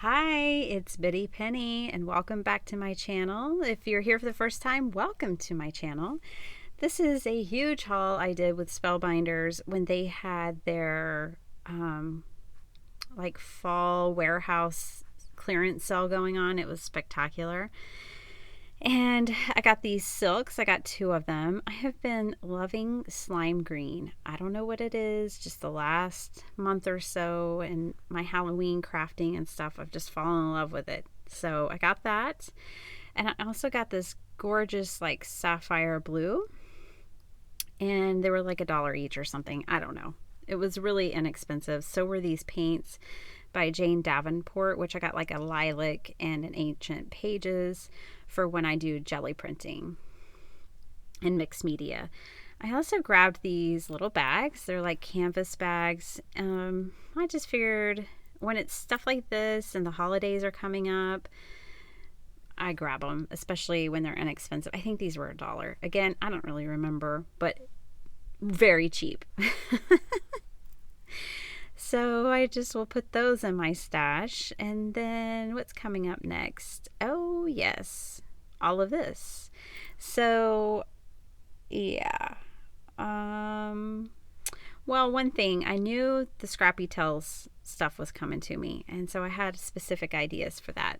Hi, it's Biddy Penny, and welcome back to my channel. If you're here for the first time, welcome to my channel. This is a huge haul I did with Spellbinders when they had their like fall warehouse clearance sale going on. It was spectacular. And I got these silks. I got two of them. I have been loving slime green. I don't know what it is, just the last month or so and my Halloween crafting and stuff, I've just fallen in love with it. So I got that. And I also got this gorgeous like sapphire blue. And they were like $1 each or something. I don't know. It was really inexpensive. So were these paints by Jane Davenport, which I got like a lilac and an ancient pages for when I do jelly printing and mixed media. I also grabbed these little bags. They're like canvas bags. I just figured when it's stuff like this and the holidays are coming up, I grab them, especially when they're inexpensive. I think these were $1. Again, I don't really remember, but very cheap. So I just will put those in my stash. And then what's coming up next? Oh, yes, all of this. So, yeah. Well, one thing, I knew the Scrappy Tells stuff was coming to me, and so I had specific ideas for that.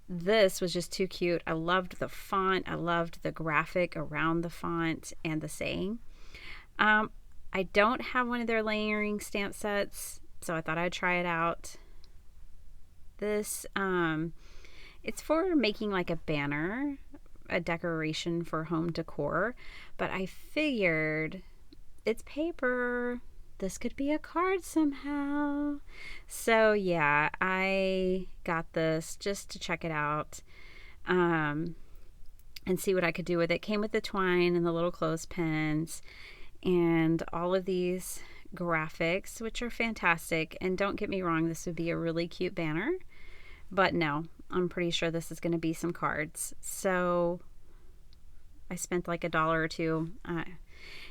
This was just too cute. I loved the font. I loved the graphic around the font and the saying. I don't have one of their layering stamp sets, so I thought I'd try it out. This, it's for making like a banner, a decoration for home decor, but I figured it's paper. This could be a card somehow. So yeah, I got this just to check it out and see what I could do with it. Came with the twine and the little clothespins and all of these graphics, which are fantastic. And don't get me wrong, this would be a really cute banner, but no, I'm pretty sure this is going to be some cards. So I spent like $1 or $2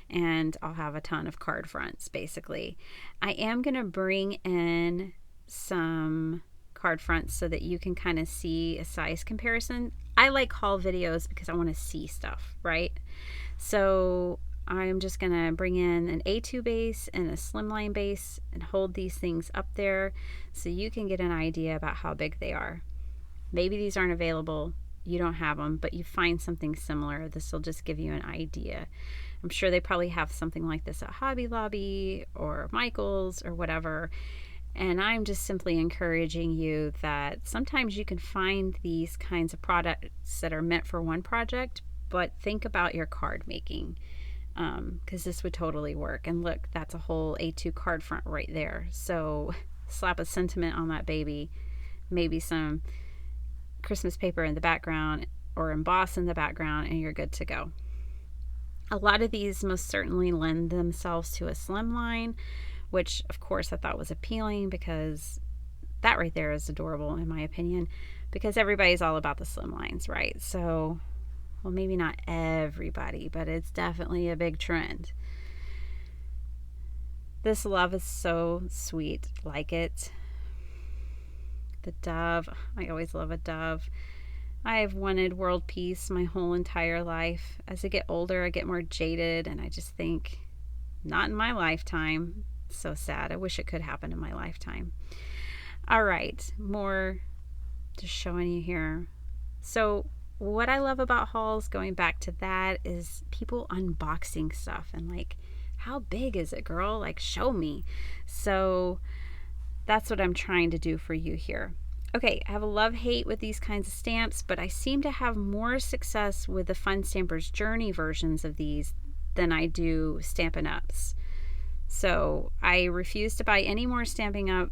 and I'll have a ton of card fronts basically. I am going to bring in some card fronts so that you can kind of see a size comparison. I like haul videos because I want to see stuff, right? So I'm just going to bring in an A2 base and a slimline base and hold these things up there so you can get an idea about how big they are. Maybe these aren't available, you don't have them, but you find something similar. This will just give you an idea. I'm sure they probably have something like this at Hobby Lobby or Michael's or whatever. And I'm just simply encouraging you that sometimes you can find these kinds of products that are meant for one project, but think about your card making. Because this would totally work. And look, that's a whole A2 card front right there. So slap a sentiment on that baby, maybe some Christmas paper in the background or emboss in the background, and you're good to go. A lot of these most certainly lend themselves to a slimline, which of course I thought was appealing because that right there is adorable in my opinion, because everybody's all about the slimlines, right? So well, maybe not everybody, but it's definitely a big trend. This love is so sweet. Like it. The dove. I always love a dove. I've wanted world peace my whole entire life. As I get older, I get more jaded, and I just think, not in my lifetime. So sad. I wish it could happen in my lifetime. All right, more just showing you here. So what I love about hauls, going back to that, is people unboxing stuff and like, how big is it, girl? Like, show me. So that's what I'm trying to do for you here. Okay, I have a love-hate with these kinds of stamps, but I seem to have more success with the Fun Stampers Journey versions of these than I do Stampin' Ups. So I refuse to buy any more Stampin' Up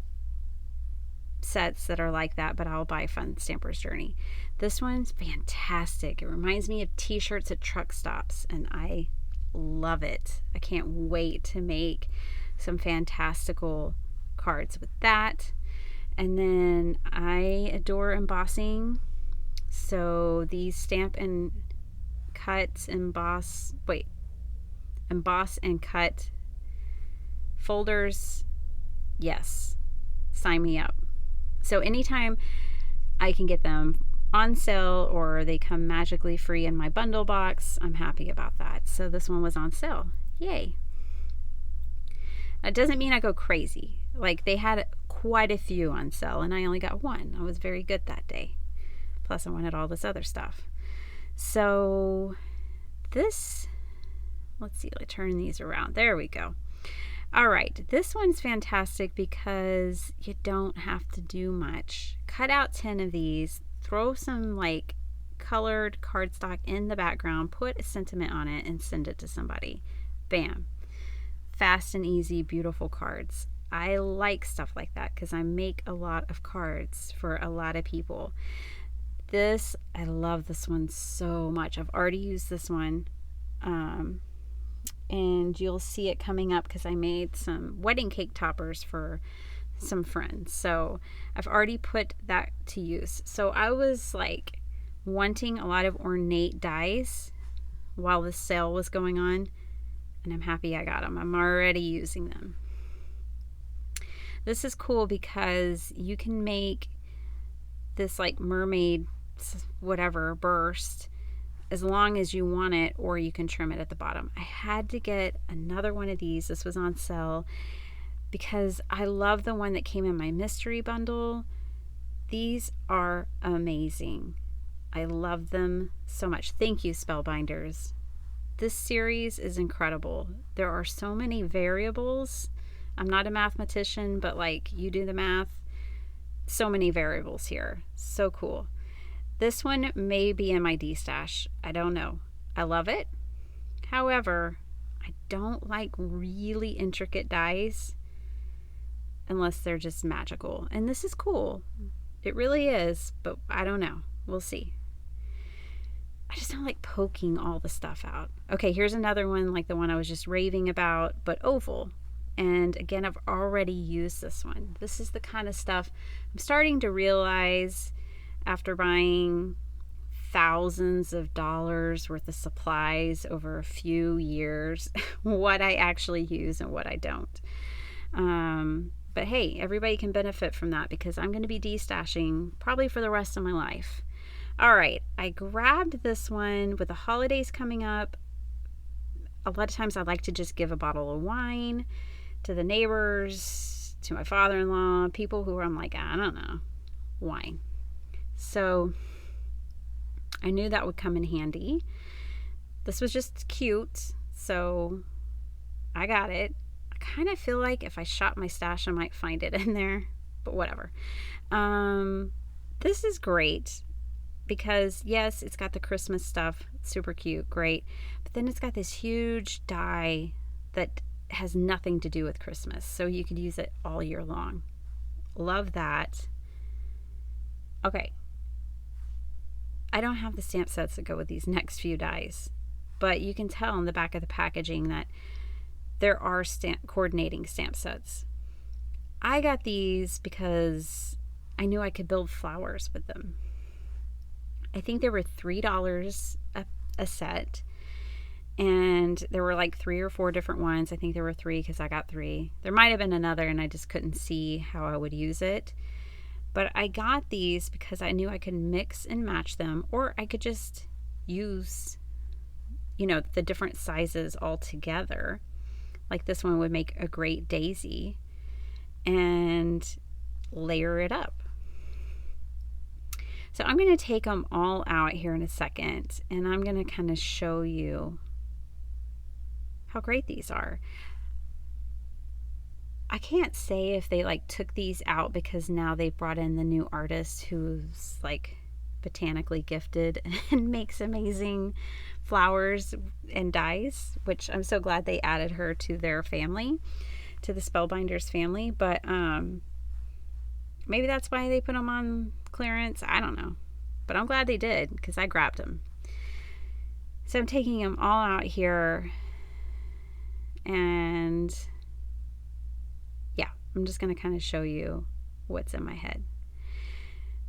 sets that are like that, but I'll buy Fun Stampers Journey. This one's fantastic. It reminds me of t-shirts at truck stops, and I love it. I can't wait to make some fantastical cards with that. And then I adore embossing. So these stamp and cut, emboss and cut folders, yes, sign me up. So anytime I can get them on sale or they come magically free in my bundle box, I'm happy about that. So this one was on sale. Yay. That doesn't mean I go crazy. Like, they had quite a few on sale and I only got one. I was very good that day. Plus I wanted all this other stuff. So this, let's see, let's turn these around. There we go. All right, this one's fantastic because you don't have to do much. Cut out 10 of these, throw some like colored cardstock in the background, put a sentiment on it, and send it to somebody. Bam. Fast and easy, beautiful cards. I like stuff like that because I make a lot of cards for a lot of people. I love this one so much. I've already used this one. And you'll see it coming up because I made some wedding cake toppers for some friends. So I've already put that to use. So I was like wanting a lot of ornate dies while the sale was going on, and I'm happy I got them. I'm already using them. This is cool because you can make this like mermaid whatever burst as long as you want it, or you can trim it at the bottom. I had to get another one of these. This was on sale because I love the one that came in my mystery bundle. These are amazing. I love them so much. Thank you, Spellbinders. This series is incredible. There are so many variables. I'm not a mathematician, but like, you do the math. So many variables here. So cool. This one may be in my D-stash. I don't know. I love it. However, I don't like really intricate dies unless they're just magical. And this is cool. It really is, but I don't know. We'll see. I just don't like poking all the stuff out. Okay, here's another one like the one I was just raving about, but oval. And again, I've already used this one. This is the kind of stuff I'm starting to realize after buying thousands of dollars worth of supplies over a few years, what I actually use and what I don't. But hey, everybody can benefit from that because I'm going to be de-stashing probably for the rest of my life. All right, I grabbed this one with the holidays coming up. A lot of times I like to just give a bottle of wine to the neighbors, to my father-in-law, people who I'm like, I don't know, wine. So I knew that would come in handy. This was just cute, so I got it. I kind of feel like if I shop my stash, I might find it in there, but whatever. This is great because, yes, it's got the Christmas stuff, super cute, great, but then it's got this huge die that has nothing to do with Christmas, so you could use it all year long. Love that. Okay. I don't have the stamp sets that go with these next few dies, but you can tell on the back of the packaging that there are coordinating stamp sets. I got these because I knew I could build flowers with them. I think they were $3 a set, and there were like 3 or 4 different ones. I think there were 3 because I got 3. There might have been another and I just couldn't see how I would use it. But I got these because I knew I could mix and match them, or I could just use, the different sizes all together. Like this one would make a great daisy, and layer it up. So I'm going to take them all out here in a second, and I'm going to kind of show you how great these are. I can't say if they like took these out because now they brought in the new artist who's like botanically gifted and makes amazing flowers and dies, which I'm so glad they added her to their family, to the Spellbinders family. But maybe that's why they put them on clearance. I don't know, but I'm glad they did because I grabbed them. So I'm taking them all out here, and I'm just going to kind of show you what's in my head.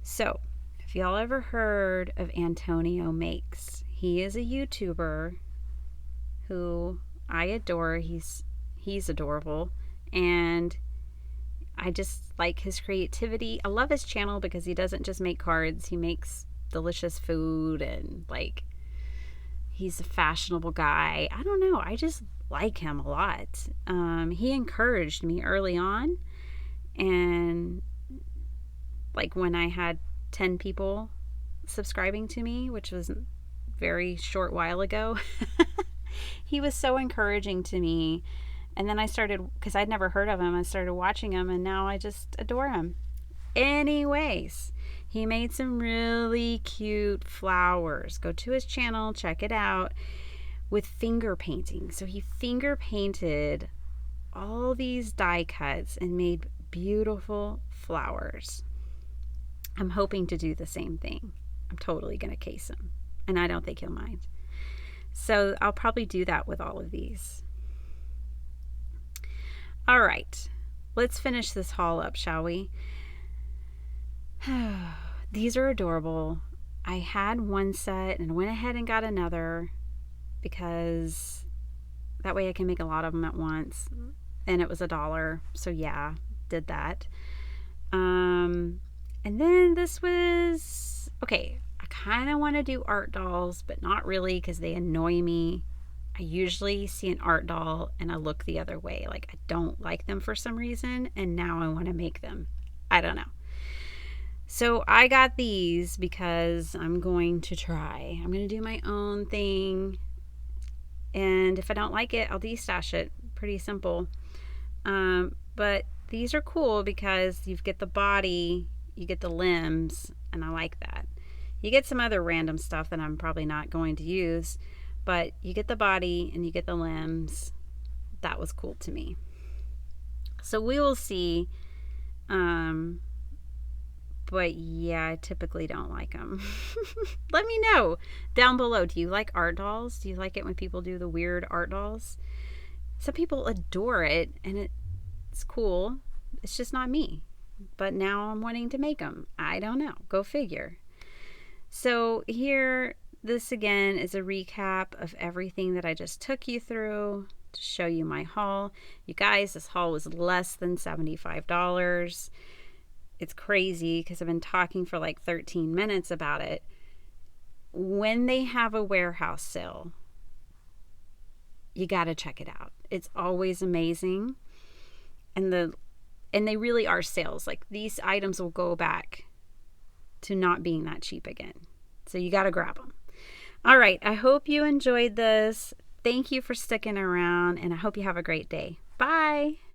So, if y'all ever heard of Antonio Makes, he is a YouTuber who I adore. He's adorable, and I just like his creativity. I love his channel because he doesn't just make cards. He makes delicious food and like he's a fashionable guy. I don't know. I just like him a lot. He encouraged me early on, and like when I had 10 people subscribing to me, which was a very short while ago, he was so encouraging to me. And then I started, because I'd never heard of him, I started watching him, and now I just adore him. Anyways, he made some really cute flowers. Go to his channel, check it out, with finger painting. So he finger painted all these die cuts and made beautiful flowers. I'm hoping to do the same thing. I'm totally going to case him, and I don't think he'll mind. So I'll probably do that with all of these. All right, let's finish this haul up, shall we? These are adorable. I had one set and went ahead and got another because that way I can make a lot of them at once. And it was $1. So yeah, did that. And then this was, okay, I kind of want to do art dolls, but not really because they annoy me. I usually see an art doll and I look the other way. Like I don't like them for some reason, and now I want to make them. I don't know. So I got these because I'm going to try. I'm going to do my own thing. And if I don't like it, I'll destash it. Pretty simple. But these are cool because you get the body, you get the limbs, and I like that. You get some other random stuff that I'm probably not going to use, but you get the body and you get the limbs. That was cool to me. So we will see. But yeah, I typically don't like them. Let me know down below. Do you like art dolls? Do you like it when people do the weird art dolls? Some people adore it, and it's cool. It's just not me. But now I'm wanting to make them. I don't know. Go figure. So here, this again is a recap of everything that I just took you through to show you my haul. You guys, this haul was less than $75. It's crazy because I've been talking for like 13 minutes about it. When they have a warehouse sale, you got to check it out. It's always amazing. And they really are sales. Like these items will go back to not being that cheap again. So you got to grab them. All right. I hope you enjoyed this. Thank you for sticking around, and I hope you have a great day. Bye.